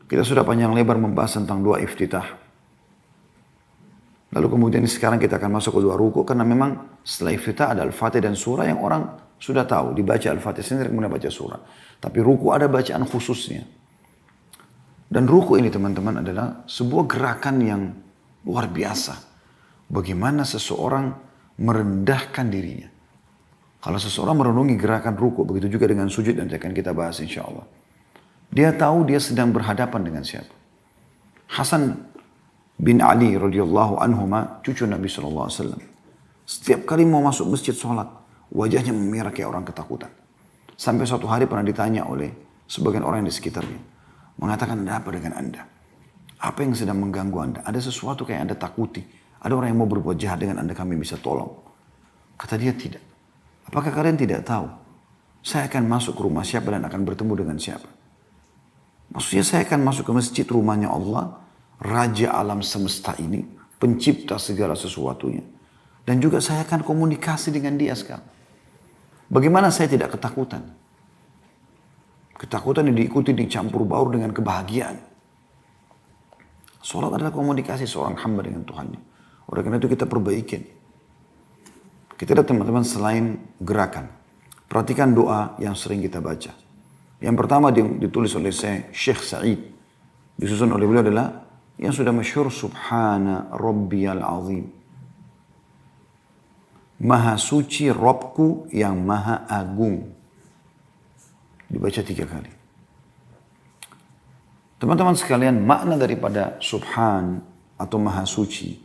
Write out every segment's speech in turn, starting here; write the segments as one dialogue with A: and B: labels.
A: Kita sudah panjang lebar membahas tentang doa iftitah. Lalu kemudian sekarang kita akan masuk ke doa ruku karena memang setelah iftitah ada Al-Fatihah dan surah yang orang sudah tahu. Dibaca Al-Fatihah sendiri kemudian baca surah. Tapi ruku ada bacaan khususnya. Dan ruku ini teman-teman adalah sebuah gerakan yang luar biasa. Bagaimana seseorang merendahkan dirinya. Kalau seseorang merenungi gerakan ruku, begitu juga dengan sujud nanti akan kita bahas insya Allah. Dia tahu dia sedang berhadapan dengan siapa. Hasan bin Ali radhiyallahu anhuma, cucu Nabi SAW. Setiap kali mau masuk masjid sholat, wajahnya memerah kayak orang ketakutan. Sampai suatu hari pernah ditanya oleh sebagian orang yang di sekitarnya. Mengatakan, ada apa dengan anda? Apa yang sedang mengganggu anda? Ada sesuatu kayak anda takuti. Ada orang yang mau berbuat jahat dengan anda, kami bisa tolong. Kata dia, tidak. Apakah kalian tidak tahu? Saya akan masuk ke rumah siapa dan akan bertemu dengan siapa? Maksudnya saya akan masuk ke masjid rumahnya Allah, Raja alam semesta ini, pencipta segala sesuatunya. Dan juga saya akan komunikasi dengan dia sekarang. Bagaimana saya tidak ketakutan? Ketakutan yang diikuti dicampur baur dengan kebahagiaan. Salat adalah komunikasi seorang hamba dengan Tuhannya. Oleh karena itu kita perbaikin. Kita lihat teman-teman selain gerakan. Perhatikan doa yang sering kita baca. Yang pertama ditulis oleh saya, Syekh Sa'id. Disusun oleh beliau adalah yang sudah masyhur, Subhana Rabbiyal Azim. Maha suci Robku yang maha agung. Dibaca 3 kali. Teman-teman sekalian, makna daripada Subhan atau maha suci,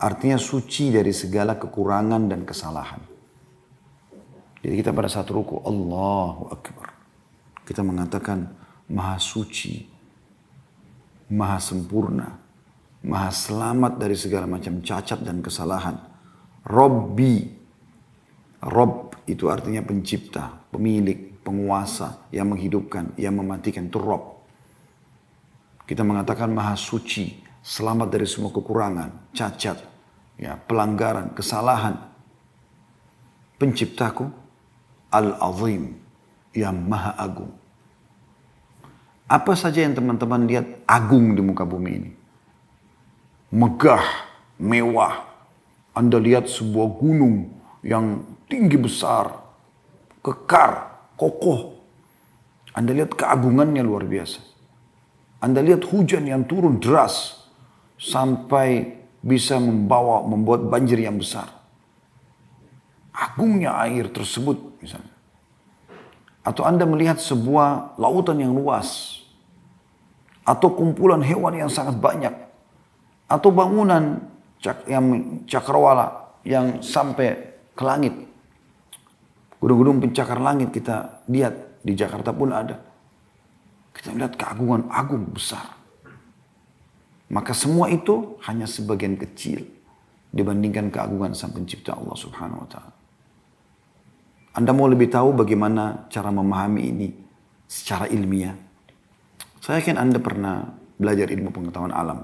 A: artinya suci dari segala kekurangan dan kesalahan. Jadi kita pada saat ruku, Allahu Akbar. Kita mengatakan maha suci, maha sempurna, maha selamat dari segala macam cacat dan kesalahan. Robbi, Rob itu artinya pencipta, pemilik, penguasa, yang menghidupkan, yang mematikan, itu Rob. Kita mengatakan maha suci, selamat dari semua kekurangan, cacat, ya, pelanggaran, kesalahan. Penciptaku, Al-Azim, yang maha agung. Apa saja yang teman-teman lihat agung di muka bumi ini? Megah, mewah. Anda lihat sebuah gunung yang tinggi besar, kekar, kokoh. Anda lihat keagungannya luar biasa. Anda lihat hujan yang turun deras sampai bisa membuat banjir yang besar. Agungnya air tersebut misalnya. Atau Anda melihat sebuah lautan yang luas. Atau kumpulan hewan yang sangat banyak. Atau bangunan yang cakrawala yang sampai ke langit. Gedung-gedung pencakar langit kita lihat di Jakarta pun ada. Kita melihat keagungan agung besar. Maka semua itu hanya sebagian kecil dibandingkan keagungan Sang Pencipta Allah Subhanahu wa taala. Anda mau lebih tahu bagaimana cara memahami ini secara ilmiah? Saya yakin Anda pernah belajar ilmu pengetahuan alam.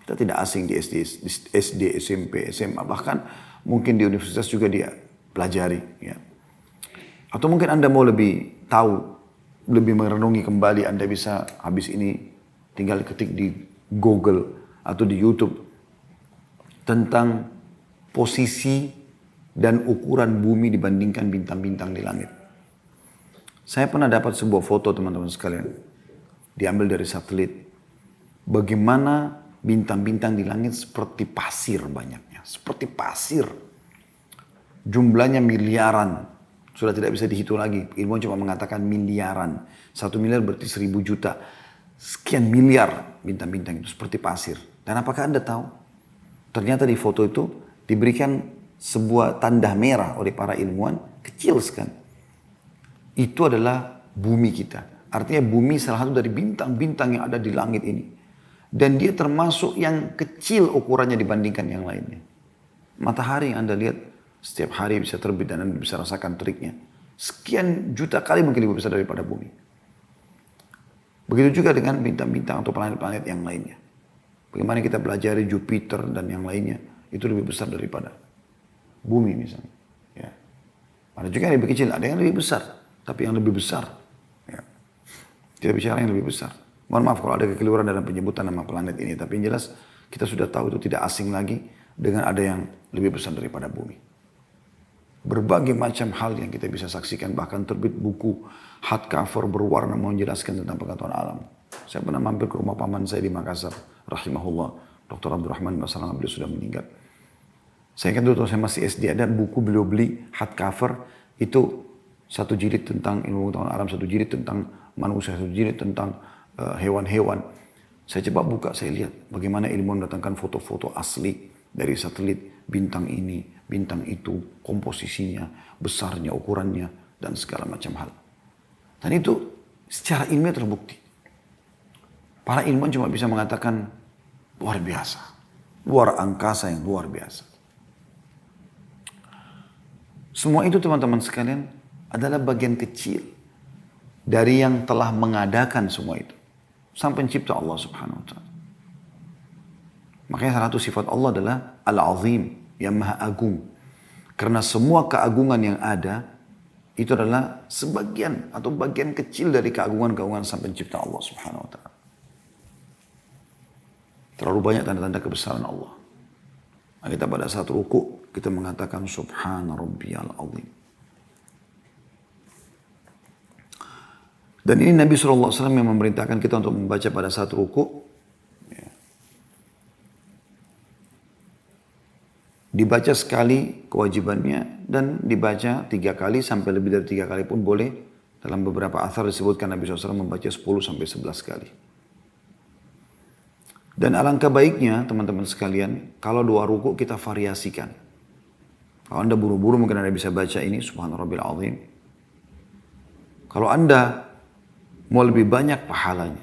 A: Kita tidak asing di SD, SMP, SMA, bahkan mungkin di universitas juga dia pelajari. Ya. Atau mungkin Anda mau lebih tahu, lebih merenungi kembali, Anda bisa habis ini tinggal ketik di Google atau di YouTube tentang posisi dan ukuran bumi dibandingkan bintang-bintang di langit. Saya pernah dapat sebuah foto teman-teman sekalian. Diambil dari satelit. Bagaimana bintang-bintang di langit seperti pasir banyaknya. Seperti pasir. Jumlahnya miliaran. Sudah tidak bisa dihitung lagi. Ilmuwan cuma mengatakan miliaran. 1 miliar berarti 1000 juta. Sekian miliar bintang-bintang itu seperti pasir. Dan apakah Anda tahu? Ternyata di foto itu diberikan sebuah tanda merah oleh para ilmuwan, kecil sekali. Itu adalah bumi kita. Artinya bumi salah satu dari bintang-bintang yang ada di langit ini. Dan dia termasuk yang kecil ukurannya dibandingkan yang lainnya. Matahari yang Anda lihat setiap hari bisa terbit dan Anda bisa rasakan teriknya. Sekian juta kali mungkin lebih besar daripada bumi. Begitu juga dengan bintang-bintang atau planet-planet yang lainnya. Bagaimana kita pelajari Jupiter dan yang lainnya, itu lebih besar daripada bumi misalnya. Ya. Ada juga yang lebih kecil, ada yang lebih besar. Tapi yang lebih besar, ya. Kita bicara yang lebih besar. Mohon maaf kalau ada kekeliruan dalam penyebutan nama planet ini. Tapi yang jelas kita sudah tahu itu tidak asing lagi dengan ada yang lebih besar daripada bumi. Berbagai macam hal yang kita bisa saksikan. Bahkan terbit buku hardcover berwarna menjelaskan tentang pengetahuan alam. Saya pernah mampir ke rumah paman saya di Makassar. Rahimahullah. Dr. Abdurrahman Basalam, beliau sudah meninggal. Saya kan dulu saya masih SD ada buku beliau beli hardcover. Itu satu jilid tentang ilmu pengetahuan alam. Satu jilid tentang manusia. Satu jilid tentang hewan-hewan. Saya coba buka, saya lihat bagaimana ilmu mendatangkan foto-foto asli dari satelit, bintang ini, bintang itu, komposisinya, besarnya, ukurannya, dan segala macam hal. Dan itu secara ilmiah terbukti. Para ilmuwan cuma bisa mengatakan luar biasa. Luar angkasa yang luar biasa. Semua itu teman-teman sekalian adalah bagian kecil dari yang telah mengadakan semua itu. Sang pencipta Allah subhanahu wa ta'ala. Makanya salah satu sifat Allah adalah Al-Azim, yang maha agung. Karena semua keagungan yang ada, itu adalah sebagian atau bagian kecil dari keagungan-keagungan sang pencipta Allah subhanahu wa ta'ala. Terlalu banyak tanda-tanda kebesaran Allah. Nah, kita pada saat ruku, kita mengatakan Subhana Rabbiyal Azim. Dan ini Nabi SAW yang memerintahkan kita untuk membaca pada saat ruku. Dibaca sekali kewajibannya dan dibaca 3 kali sampai lebih dari 3 kali pun boleh. Dalam beberapa athar disebutkan Nabi SAW membaca 10 sampai 11 kali. Dan alangkah baiknya teman-teman sekalian, kalau 2 ruku kita variasikan. Kalau Anda buru-buru mungkin Anda bisa baca ini Subhana Rabbil Azim. Kalau Anda mau lebih banyak pahalanya,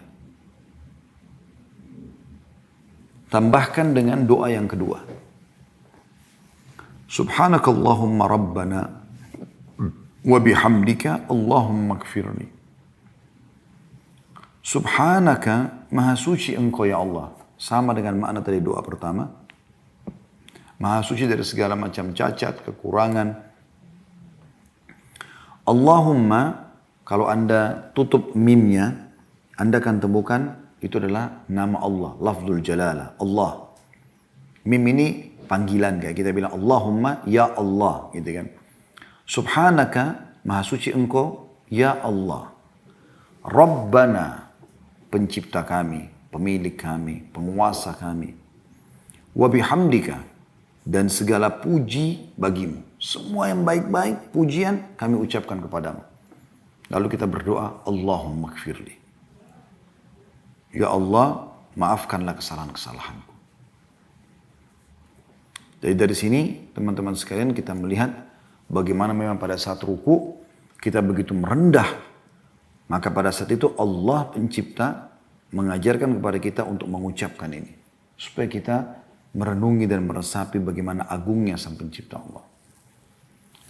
A: tambahkan dengan doa yang kedua. Subhanakallahumma rabbana wa bihamdika Allahumma gfirli. Subhanaka, maha suci engkau ya Allah. Sama dengan makna tadi doa pertama. Maha suci dari segala macam cacat, kekurangan. Allahumma, kalau Anda tutup mimnya, Anda akan temukan itu adalah nama Allah, lafzul jalalah, Allah. Mim ini panggilan kayak kita bilang Allahumma ya Allah gitu kan. Subhanaka, maha suci engkau ya Allah. Rabbana, pencipta kami, pemilik kami, penguasa kami. Wa bihamdika, dan segala puji bagimu. Semua yang baik-baik, pujian kami ucapkan kepadamu. Lalu kita berdoa, Allahumma gfirli. Ya Allah, maafkanlah kesalahan-kesalahanku. Jadi dari sini teman-teman sekalian kita melihat bagaimana memang pada saat ruku kita begitu merendah. Maka pada saat itu Allah pencipta mengajarkan kepada kita untuk mengucapkan ini. Supaya kita merenungi dan meresapi bagaimana agungnya sang pencipta Allah.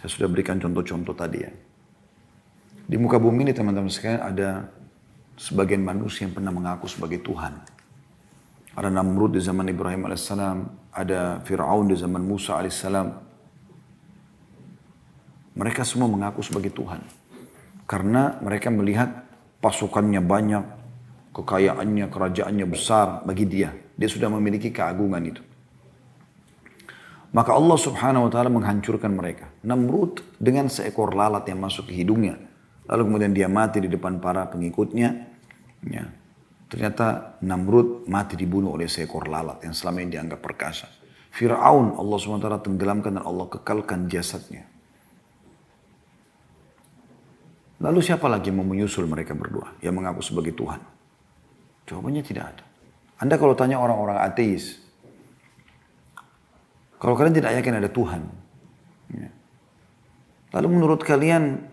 A: Saya sudah berikan contoh-contoh tadi ya. Di muka bumi ini teman-teman sekalian ada sebagian manusia yang pernah mengaku sebagai Tuhan. Ada Namrud di zaman Ibrahim AS, ada Fir'aun di zaman Musa AS. Mereka semua mengaku sebagai Tuhan. Karena mereka melihat pasukannya banyak, kekayaannya, kerajaannya besar bagi dia. Dia sudah memiliki keagungan itu. Maka Allah subhanahu wa ta'ala menghancurkan mereka. Namrud dengan seekor lalat yang masuk ke hidungnya. Lalu kemudian dia mati di depan para pengikutnya. Ya. Ternyata Namrud mati dibunuh oleh seekor lalat yang selama ini dianggap perkasa. Fir'aun Allah SWT tenggelamkan dan Allah kekalkan jasadnya. Lalu siapa lagi yang mau menyusul mereka berdua yang mengaku sebagai Tuhan? Jawabannya tidak ada. Anda kalau tanya orang-orang ateis, kalau kalian tidak yakin ada Tuhan, ya. Lalu menurut kalian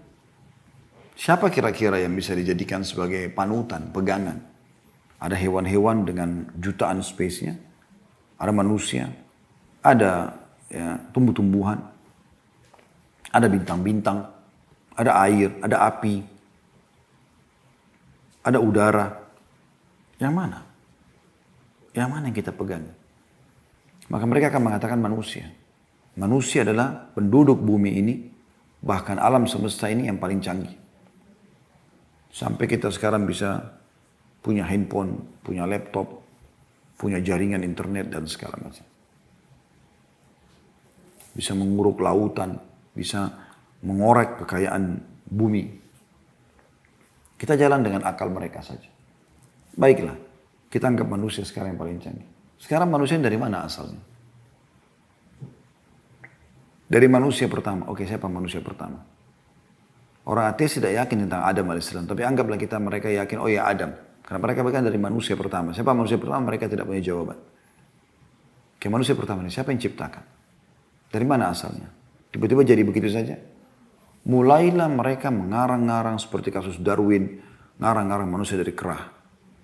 A: siapa kira-kira yang bisa dijadikan sebagai panutan, pegangan? Ada hewan-hewan dengan jutaan spesiesnya, ada manusia, ada ya, tumbuh-tumbuhan, ada bintang-bintang, ada air, ada api, ada udara. Yang mana? Yang mana yang kita pegang? Maka mereka akan mengatakan manusia. Manusia adalah penduduk bumi ini, bahkan alam semesta ini yang paling canggih. Sampai kita sekarang bisa punya handphone, punya laptop, punya jaringan internet dan segala macam. Bisa menguruk lautan, bisa mengorek kekayaan bumi. Kita jalan dengan akal mereka saja. Baiklah, kita anggap manusia sekarang yang paling canggih. Sekarang manusia dari mana asalnya? Dari manusia pertama. Oke, siapa manusia pertama? Orang ateis tidak yakin tentang Adam AS, tapi anggaplah mereka yakin, oh ya Adam. Karena mereka bukan dari manusia pertama. Siapa manusia pertama? Mereka tidak punya jawaban. Oke, manusia pertama ini siapa yang ciptakan? Dari mana asalnya? Tiba-tiba jadi begitu saja? Mulailah mereka mengarang-ngarang seperti kasus Darwin, ngarang-ngarang manusia dari kerah.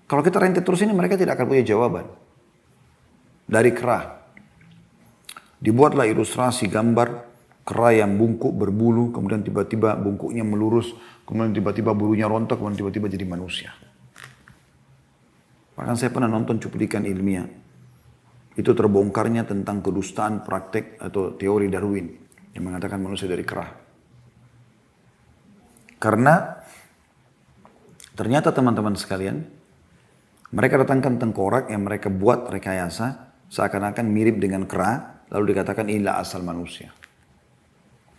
A: Kalau kita rentet terus ini mereka tidak akan punya jawaban. Dari kerah. Dibuatlah ilustrasi gambar kera yang bungkuk berbulu, kemudian tiba-tiba bungkuknya melurus, kemudian tiba-tiba bulunya rontok, kemudian tiba-tiba jadi manusia. Bahkan saya pernah nonton cuplikan ilmiah. Itu terbongkarnya tentang kedustaan praktek atau teori Darwin yang mengatakan manusia dari kera. Karena ternyata teman-teman sekalian, mereka datangkan tengkorak yang mereka buat rekayasa seakan-akan mirip dengan kera, lalu dikatakan inilah asal manusia.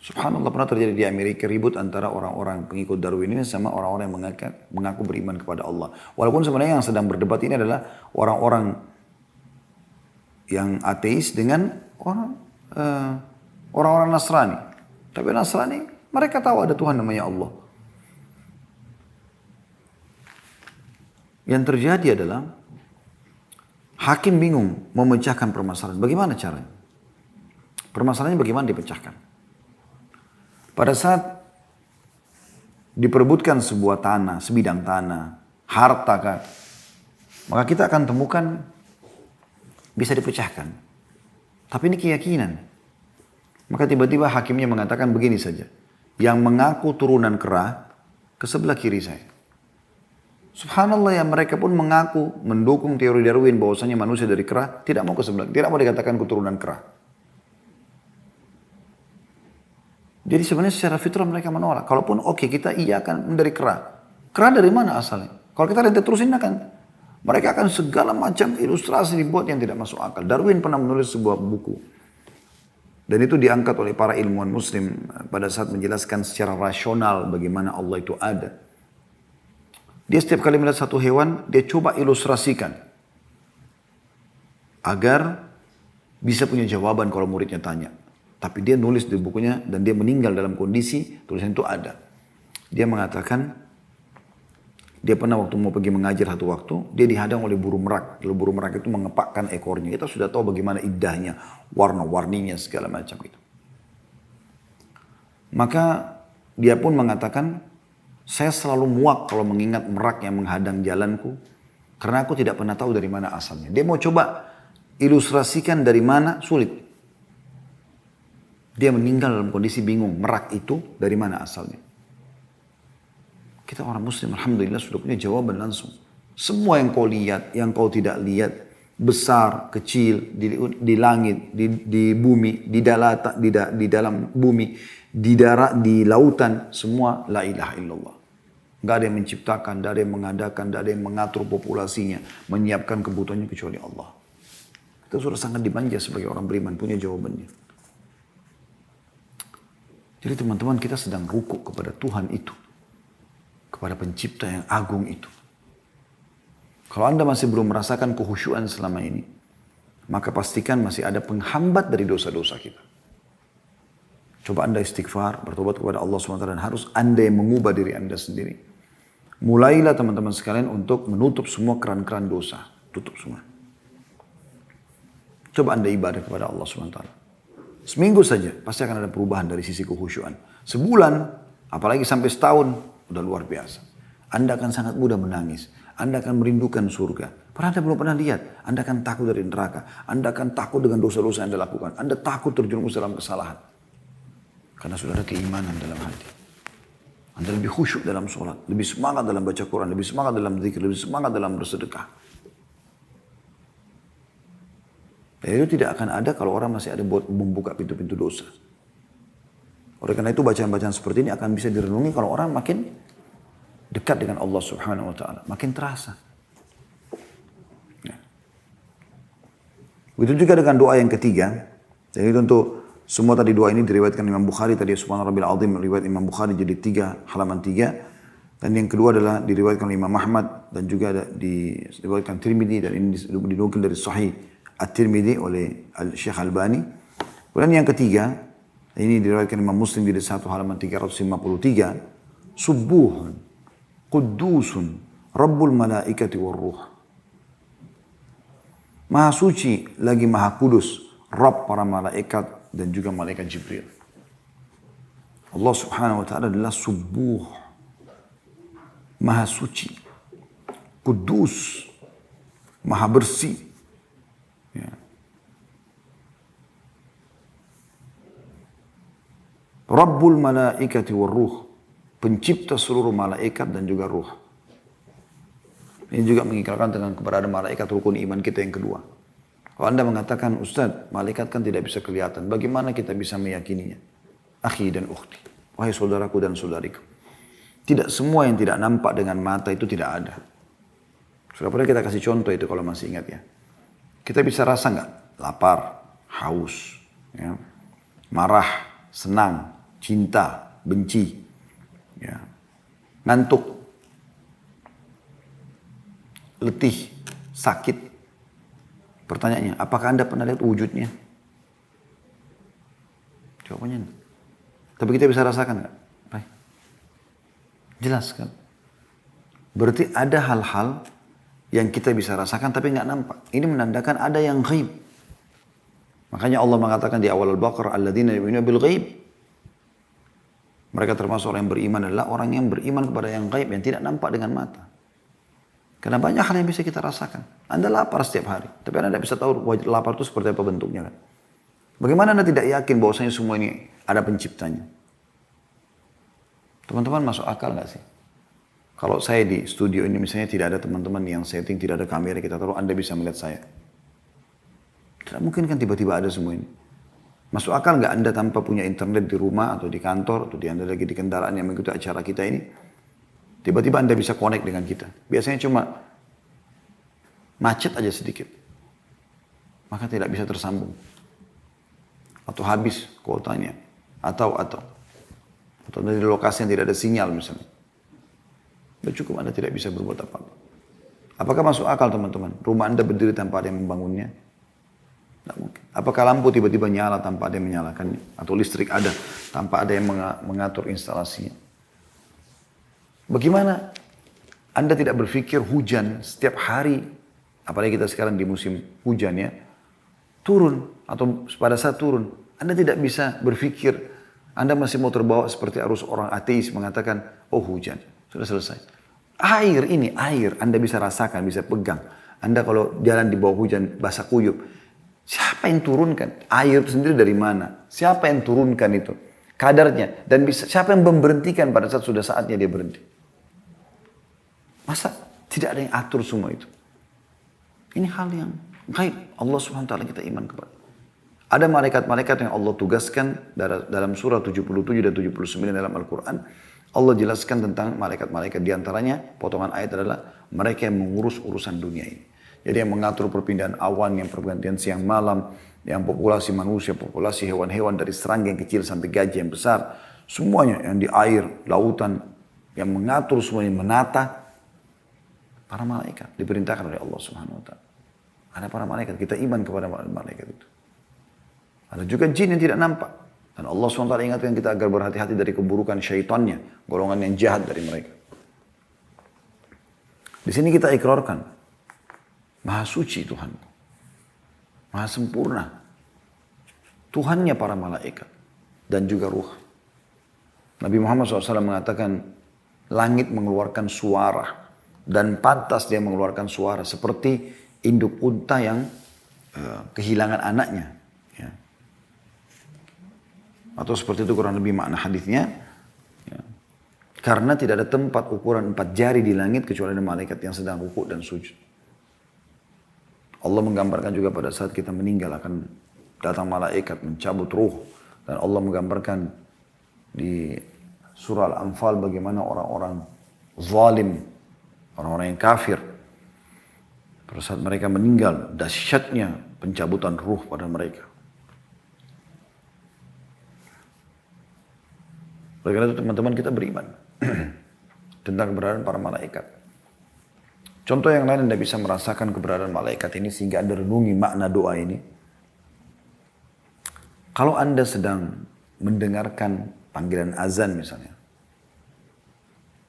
A: Subhanallah, pernah terjadi di Amerika ribut antara orang-orang pengikut Darwin ini sama orang-orang yang mengaku beriman kepada Allah. Walaupun sebenarnya yang sedang berdebat ini adalah orang-orang yang ateis dengan orang-orang Nasrani. Tapi Nasrani, mereka tahu ada Tuhan namanya Allah. Yang terjadi adalah hakim bingung memecahkan permasalahan. Bagaimana caranya? Permasalahannya bagaimana dipecahkan? Pada saat diperebutkan sebuah tanah, sebidang tanah, harta kan, maka kita akan temukan bisa dipecahkan. Tapi ini keyakinan. Maka tiba-tiba hakimnya mengatakan begini saja. Yang mengaku turunan kera ke sebelah kiri saya. Subhanallah, yang mereka pun mengaku mendukung teori Darwin bahwasanya manusia dari kera tidak mau ke sebelah, tidak mau dikatakan keturunan kera. Jadi sebenarnya secara fitrah mereka menolak. Kalaupun oke, kita iakan dari kera. Kera dari mana asalnya? Kalau kita lihat terusin mereka akan segala macam ilustrasi dibuat yang tidak masuk akal. Darwin pernah menulis sebuah buku. Dan itu diangkat oleh para ilmuwan muslim pada saat menjelaskan secara rasional bagaimana Allah itu ada. Dia setiap kali melihat satu hewan, dia coba ilustrasikan. Agar bisa punya jawaban kalau muridnya tanya. Tapi dia nulis di bukunya dan dia meninggal dalam kondisi tulisan itu ada. Dia mengatakan, dia pernah waktu mau pergi mengajar satu waktu, dia dihadang oleh burung merak. Lalu burung merak itu mengepakkan ekornya. Kita sudah tahu bagaimana indahnya, warna-warninya segala macam itu. Maka dia pun mengatakan, saya selalu muak kalau mengingat merak yang menghadang jalanku. Karena aku tidak pernah tahu dari mana asalnya. Dia mau coba ilustrasikan dari mana, sulit. Dia meninggal dalam kondisi bingung. Merak itu dari mana asalnya. Kita orang muslim alhamdulillah sudah punya jawaban langsung. Semua yang kau lihat, yang kau tidak lihat. Besar, kecil, di langit, di bumi, di dalam bumi, di darat, di lautan, semua la ilaha illallah. Gak ada yang menciptakan, gak ada yang mengadakan, gak ada yang mengatur populasinya, menyiapkan kebutuhannya kecuali Allah. Kita sudah sangat dimanja sebagai orang beriman, punya jawabannya. Jadi teman-teman, kita sedang rukuk kepada Tuhan itu, kepada pencipta yang agung itu. Kalau Anda masih belum merasakan kehusyuan selama ini, maka pastikan masih ada penghambat dari dosa-dosa kita. Coba Anda istighfar, bertobat kepada Allah SWT, dan harus Anda yang mengubah diri Anda sendiri. Mulailah teman-teman sekalian untuk menutup semua keran-keran dosa. Tutup semua. Coba Anda ibadah kepada Allah SWT. Seminggu saja, pasti akan ada perubahan dari sisi kehusyuan. Sebulan, apalagi sampai setahun, udah luar biasa. Anda akan sangat mudah menangis. Anda akan merindukan surga. Padahal Anda belum pernah lihat. Anda akan takut dari neraka. Anda akan takut dengan dosa-dosa yang Anda lakukan. Anda takut terjerumus dalam kesalahan. Karena sudah ada keimanan dalam hati. Anda lebih khusyuk dalam sholat. Lebih semangat dalam baca Quran. Lebih semangat dalam zikir. Lebih semangat dalam bersedekah. Dan itu tidak akan ada kalau orang masih ada buat membuka pintu-pintu dosa. Oleh karena itu bacaan-bacaan seperti ini akan bisa direnungi kalau orang makin dekat dengan Allah Subhanahu wa taala, makin terasa. Begitu juga dengan doa yang ketiga. Jadi tentu semua tadi doa ini diriwayatkan Imam Bukhari. Tadi Subhana Rabbil Azim riwayat Imam Bukhari jadi 3, halaman 3. Dan yang kedua adalah diriwayatkan oleh Imam Ahmad dan juga diriwayatkan Tirmidzi dan ini dinukil dari Sahih At-Tirmidzi oleh Syekh Albani. Kemudian yang ketiga, ini diriwayatkan Imam Muslim di 1 halaman 353. Subuhun, Quddusun, Rabbul Malaikati war Ruh. Maha suci lagi maha kudus, Rabb para malaikat dan juga malaikat Jibril. Allah subhanahu wa ta'ala adalah subuh, maha suci, kudus, maha bersih. Ya. Rabbul malaikati war ruh, pencipta seluruh malaikat dan juga ruh. Ini juga mengikrarkan dengan keberadaan malaikat rukun iman kita yang kedua. Kalau Anda mengatakan, Ustaz, malaikat kan tidak bisa kelihatan. Bagaimana kita bisa meyakininya? Akhi dan ukhti, wahai saudaraku dan saudariku. Tidak semua yang tidak nampak dengan mata itu tidak ada. Sudah pernah kita kasih contoh itu kalau masih ingat ya. Kita bisa rasa nggak? Lapar, haus, ya. Marah, senang, cinta, benci, ya. Ngantuk, letih, sakit. Pertanyaannya, apakah Anda pernah lihat wujudnya? Jawabannya enggak. Tapi kita bisa rasakan enggak? Baik. Jelas kan? Berarti ada hal-hal yang kita bisa rasakan tapi enggak nampak. Ini menandakan ada yang ghaib. Makanya Allah mengatakan di awal Al-Baqarah, alladzina yu'minuna bil ghaib. Mereka termasuk orang yang beriman adalah orang yang beriman kepada yang ghaib yang tidak nampak dengan mata. Karena banyak hal yang bisa kita rasakan. Anda lapar setiap hari, tapi Anda tidak bisa tahu lapar itu seperti apa bentuknya kan. Bagaimana Anda tidak yakin bahwasanya semua ini ada penciptanya? Teman-teman masuk akal nggak sih? Kalau saya di studio ini misalnya tidak ada teman-teman yang setting, tidak ada kamera, kita taruh Anda bisa melihat saya. Tidak mungkin kan tiba-tiba ada semua ini. Masuk akal nggak Anda tanpa punya internet di rumah atau di kantor, atau Anda lagi di kendaraan yang mengikuti acara kita ini, tiba-tiba Anda bisa connect dengan kita. Biasanya cuma macet aja sedikit. Maka tidak bisa tersambung. Atau habis kuotanya. Atau dari lokasi yang tidak ada sinyal misalnya. Sudah cukup Anda tidak bisa berbuat apa-apa. Apakah masuk akal teman-teman? Rumah Anda berdiri tanpa ada yang membangunnya? Tidak mungkin. Apakah lampu tiba-tiba nyala tanpa ada yang menyalakannya? Atau listrik ada tanpa ada yang mengatur instalasinya? Bagaimana Anda tidak berpikir hujan setiap hari, apalagi kita sekarang di musim hujan ya, turun atau pada saat turun, Anda tidak bisa berpikir, Anda masih mau terbawa seperti arus orang ateis mengatakan, oh hujan, sudah selesai. Air ini, air, Anda bisa rasakan, bisa pegang. Anda kalau jalan di bawah hujan basah kuyup, siapa yang turunkan? Air itu sendiri dari mana? Siapa yang turunkan itu? Kadarnya. Dan siapa yang memberhentikan pada saat sudah saatnya dia berhenti? Masa tidak ada yang atur semua itu? Ini hal yang gaib. Allah SWT kita iman kepada. Ada malaikat-malaikat yang Allah tugaskan dalam surah 77 dan 79 dalam Al-Quran. Allah jelaskan tentang malaikat-malaikat. Di antaranya potongan ayat adalah mereka yang mengurus urusan dunia ini. Jadi yang mengatur perpindahan awan, yang pergantian siang malam, yang populasi manusia, populasi hewan-hewan dari serangga yang kecil sampai gajah yang besar. Semuanya yang di air, lautan, yang mengatur semuanya, menata. Para malaikat diperintahkan oleh Allah Subhanahu wa ta'ala. Ada para malaikat, kita iman kepada malaikat itu. Ada juga jin yang tidak nampak. Dan Allah SWT ingatkan kita agar berhati-hati dari keburukan syaitannya, golongan yang jahat dari mereka. Di sini kita ikrarkan, Maha suci Tuhan. Maha sempurna. Tuhannya para malaikat dan juga ruh. Nabi Muhammad SAW mengatakan, langit mengeluarkan suara. Dan pantas dia mengeluarkan suara seperti induk unta yang kehilangan anaknya. Ya. Atau seperti itu kurang lebih makna hadisnya. Ya. Karena tidak ada tempat ukuran 4 jari di langit kecuali ada malaikat yang sedang rukuk dan sujud. Allah menggambarkan juga pada saat kita meninggal akan datang malaikat mencabut ruh. Dan Allah menggambarkan di surah Al-Anfal bagaimana orang-orang zalim, orang-orang yang kafir. Pada saat mereka meninggal, dahsyatnya pencabutan ruh pada mereka. Oleh karena itu teman-teman kita beriman tentang keberadaan para malaikat. Contoh yang lain Anda bisa merasakan keberadaan malaikat ini sehingga Anda renungi makna doa ini. Kalau Anda sedang mendengarkan panggilan azan misalnya,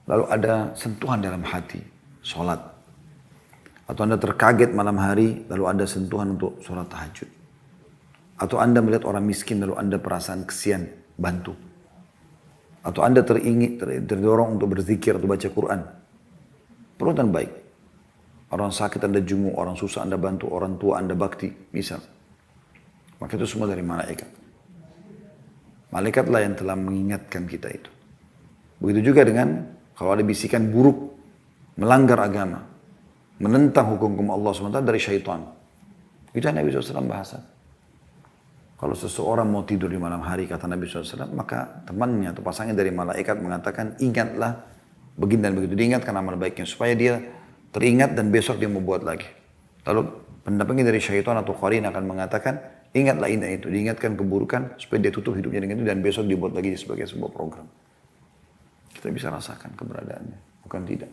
A: lalu ada sentuhan dalam hati, sholat. Atau Anda terkaget malam hari, lalu ada sentuhan untuk sholat tahajud. Atau Anda melihat orang miskin, lalu Anda perasaan kesian, bantu. Atau Anda terdorong untuk berzikir atau baca Quran. Perbuatan baik. Orang sakit Anda jenguk, orang susah Anda bantu, orang tua Anda bakti, misal. Maka itu semua dari malaikat. Malaikatlah yang telah mengingatkan kita itu. Begitu juga dengan kalau ada bisikan buruk, melanggar agama, menentang hukum Allah SWT dari syaitan. Itu yang Nabi SAW bahasa. Kalau seseorang mau tidur di malam hari, kata Nabi SAW, maka temannya atau pasangnya dari malaikat mengatakan, ingatlah begini dan begitu. Diingatkan amal baiknya, supaya dia teringat dan besok dia mau buat lagi. Lalu pendampingnya dari syaitan atau qarin akan mengatakan, ingatlah ini itu. Diingatkan keburukan, supaya dia tutup hidupnya dengan itu, dan besok dibuat lagi sebagai sebuah program. Kita bisa rasakan keberadaannya, bukan tidak.